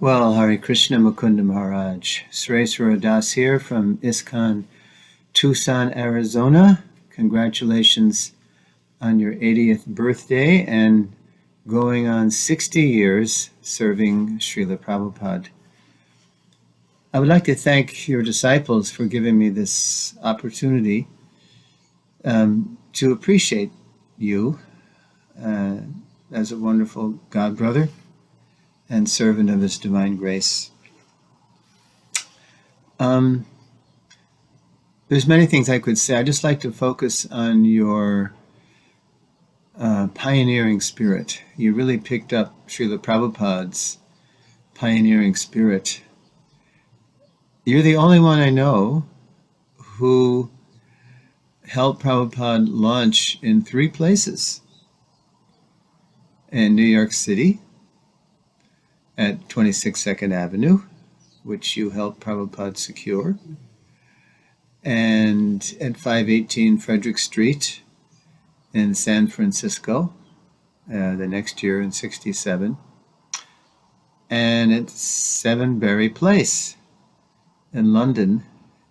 Well, Hare Krishna Mukunda Maharaj. Suresvara Das here from ISKCON, Tucson, Arizona. Congratulations on your 80th birthday and going on 60 years serving Srila Prabhupada. I would like to thank your disciples for giving me this opportunity to appreciate you as a wonderful godbrother and servant of His divine grace. There's many things I could say. I'd just like to focus on your pioneering spirit. You really picked up Srila Prabhupada's pioneering spirit. You're the only one I know who helped Prabhupada launch in 3 places. In New York City, at 26 2nd Avenue, which you helped Prabhupada secure, and at 518 Frederick Street in San Francisco, the next year in 67, and at 7 Berry Place in London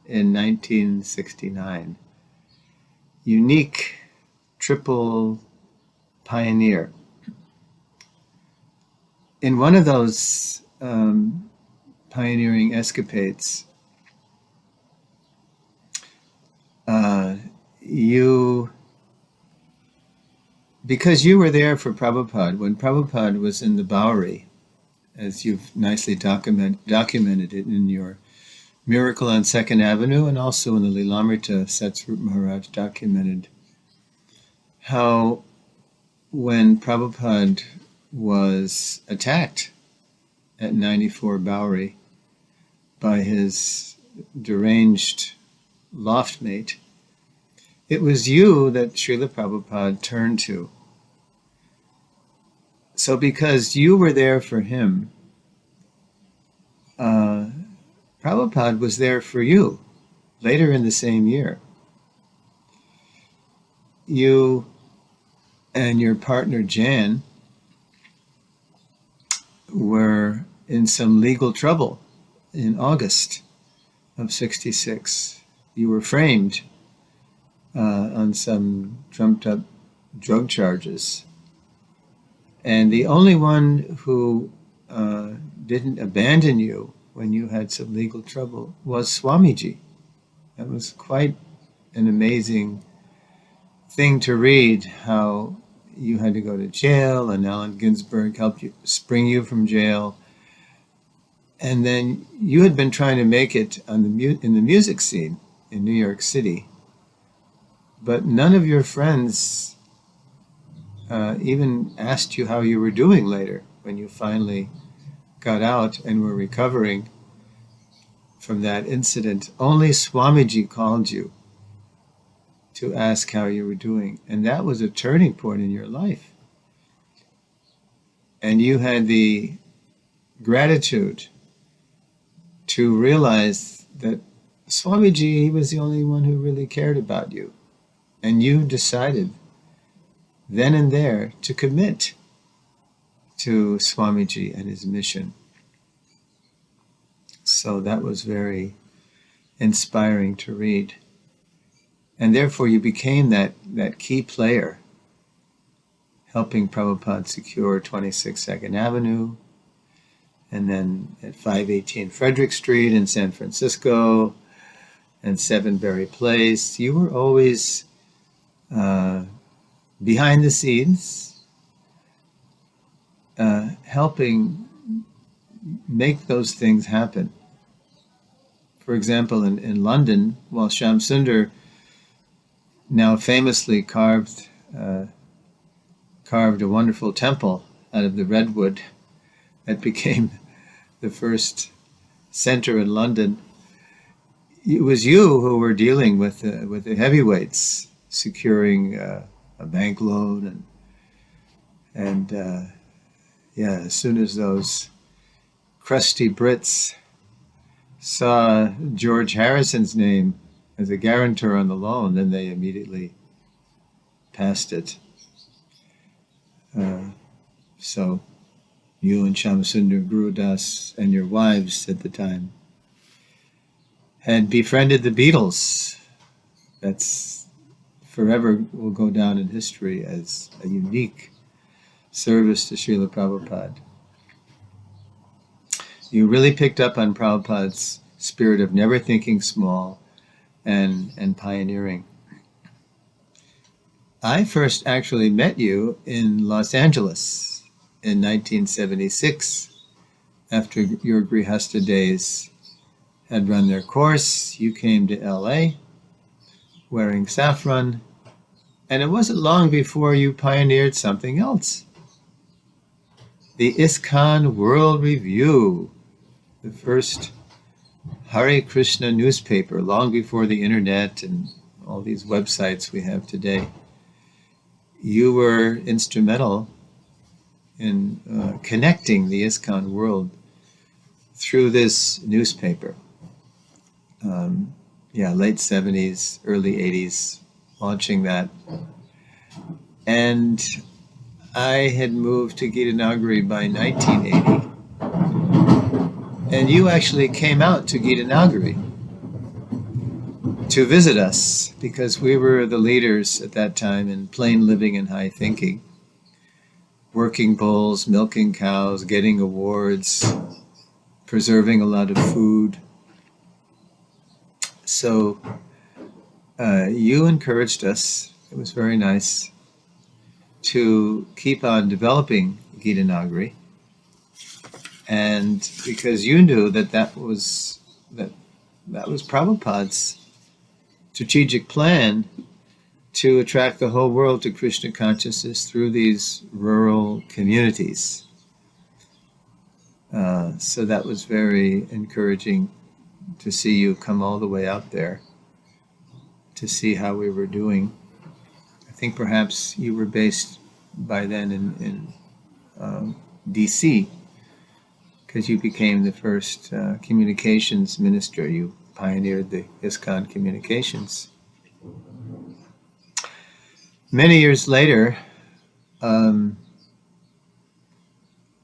in 1969. Unique triple pioneer. In one of those pioneering escapades, because you were there for Prabhupada, when Prabhupada was in the Bowery, as you've nicely documented it in your Miracle on 2nd Avenue, and also in the Lilamrita, Satsvarup Maharaj documented how when Prabhupada was attacked at 94 Bowery by his deranged loft mate, it was you that Srila Prabhupada turned to. So because you were there for him, Prabhupada was there for you later in the same year. You and your partner Jan were in some legal trouble in August of 66. You were framed on some trumped up drug charges. And the only one who didn't abandon you when you had some legal trouble was Swamiji. That was quite an amazing thing to read, how you had to go to jail and Allen Ginsberg helped you spring you from jail. And then you had been trying to make it on in the music scene in New York City. But none of your friends even asked you how you were doing later when you finally got out and were recovering from that incident. Only Swamiji called you to ask how you were doing. And that was a turning point in your life. And you had the gratitude to realize that Swamiji, he was the only one who really cared about you. And you decided then and there to commit to Swamiji and his mission. So that was very inspiring to read. And therefore you became that key player, helping Prabhupada secure 26 2nd Avenue, and then at 518 Frederick Street in San Francisco, and 7 Berry Place. You were always behind the scenes, helping make those things happen. For example, in London, while Shyam Sundar now famously carved a wonderful temple out of the redwood that became the first center in London, it was you who were dealing with the heavyweights, securing a bank loan, and as soon as those crusty Brits saw George Harrison's name as a guarantor on the loan, then they immediately passed it. So You and Shamasundar Gurudas and your wives at the time had befriended the Beatles. That's forever will go down in history as a unique service to Srila Prabhupada. You really picked up on Prabhupada's spirit of never thinking small and pioneering. I first actually met you in Los Angeles in 1976 after your Grihasta days had run their course. You came to LA wearing saffron, and it wasn't long before you pioneered something else. The ISKCON World Review, the first Hare Krishna newspaper, long before the internet and all these websites we have today. You were instrumental in connecting the ISKCON world through this newspaper. Late 70s, early 80s, launching that. And I had moved to Gitanagari by 1980. And you actually came out to Gitanagari to visit us because we were the leaders at that time in plain living and high thinking. Working bulls, milking cows, getting awards, preserving a lot of food. So you encouraged us, it was very nice, to keep on developing Gitanagari. And because you knew that was Prabhupada's strategic plan to attract the whole world to Krishna consciousness through these rural communities. So that was very encouraging to see you come all the way out there to see how we were doing. I think perhaps you were based by then in DC, because you became the first communications minister. You pioneered the ISKCON communications. Many years later,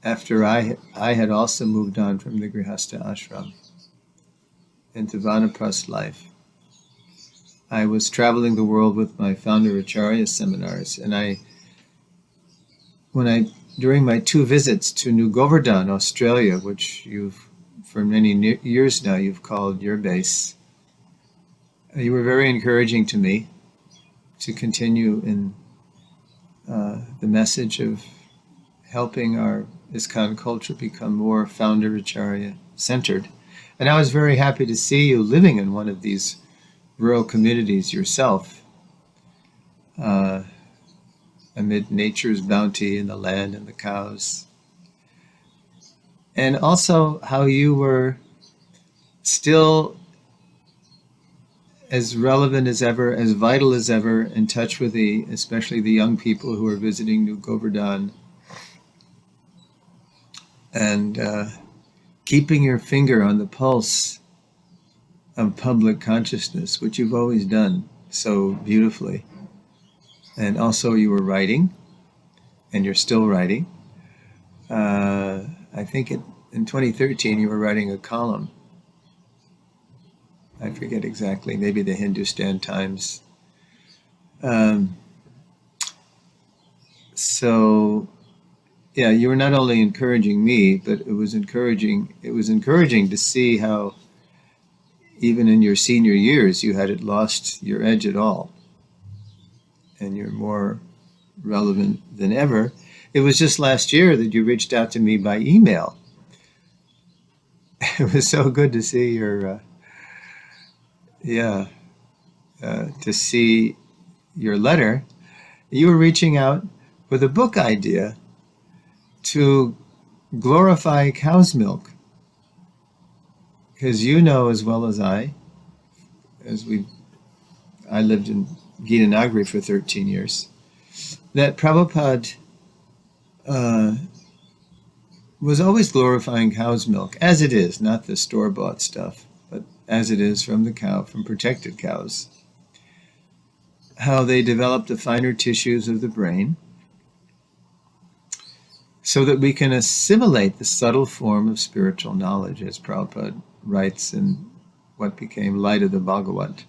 after I had also moved on from the Grihasta ashram into Vanaprastha life, I was traveling the world with my founder Acharya seminars, and during my 2 visits to New Govardhan, Australia, which you've, for many years now, you've called your base, you were very encouraging to me to continue in the message of helping our ISKCON culture become more founder Acharya centered. And I was very happy to see you living in one of these rural communities yourself, amid nature's bounty and the land and the cows. And also how you were still as relevant as ever, as vital as ever, in touch with especially the young people who are visiting New Govardhan, and keeping your finger on the pulse of public consciousness, which you've always done so beautifully. And also you were writing, and you're still writing. I think in 2013 you were writing a column. I forget exactly, maybe the Hindustan Times. So yeah, you were not only encouraging me, but it was encouraging to see how even in your senior years you hadn't lost your edge at all, and you're more relevant than ever. It was just last year that you reached out to me by email. It was so good to see your to see your letter. You were reaching out with a book idea to glorify cow's milk, because you know as well as I lived in Gitanagari for 13 years, that Prabhupada was always glorifying cow's milk, as it is, not the store-bought stuff, but as it is from the cow, from protected cows. How they develop the finer tissues of the brain so that we can assimilate the subtle form of spiritual knowledge, as Prabhupada writes in what became Light of the Bhagavat,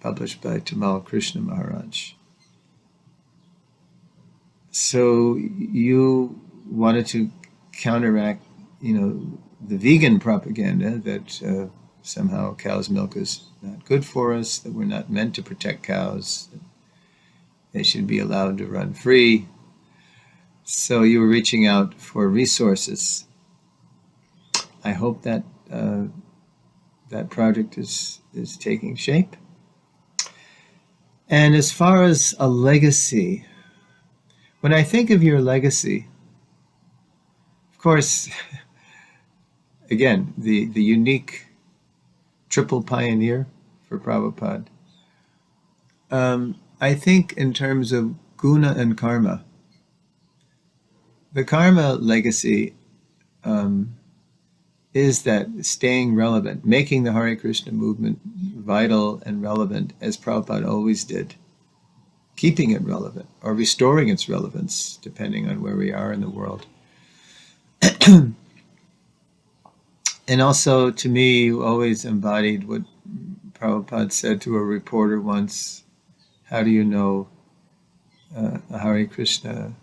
published by Tamal Krishna Maharaj. So you wanted to counteract, the vegan propaganda that somehow cow's milk is not good for us, that we're not meant to protect cows, that they should be allowed to run free. So you were reaching out for resources. I hope that that project is taking shape. And as far as a legacy, when I think of your legacy, of course, again, the unique triple pioneer for Prabhupada, I think in terms of guna and karma. The karma legacy is that staying relevant, making the Hare Krishna movement vital and relevant, as Prabhupada always did, keeping it relevant or restoring its relevance, depending on where we are in the world. And also, to me, you always embodied what Prabhupada said to a reporter once: how do you know a Hare Krishna?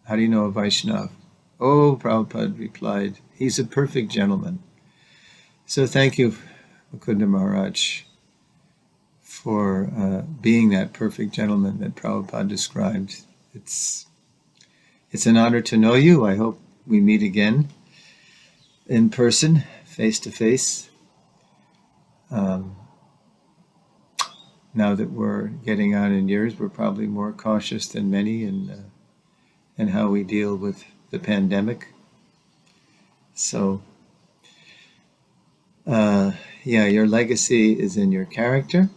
How do you know a Vaishnava? Oh, Prabhupada replied, he's a perfect gentleman. So thank you, Mukunda Maharaj, for being that perfect gentleman that Prabhupada described. It's an honor to know you. I hope we meet again in person, face to face. Now that we're getting on in years, we're probably more cautious than many in how we deal with the pandemic. So, your legacy is in your character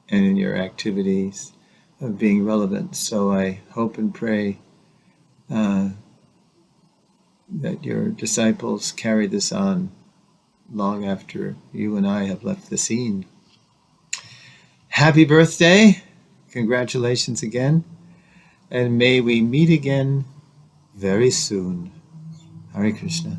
and in your activities of being relevant. So I hope and pray that your disciples carry this on long after you and I have left the scene. Happy birthday. Congratulations again. And may we meet again very soon. Hare Krishna.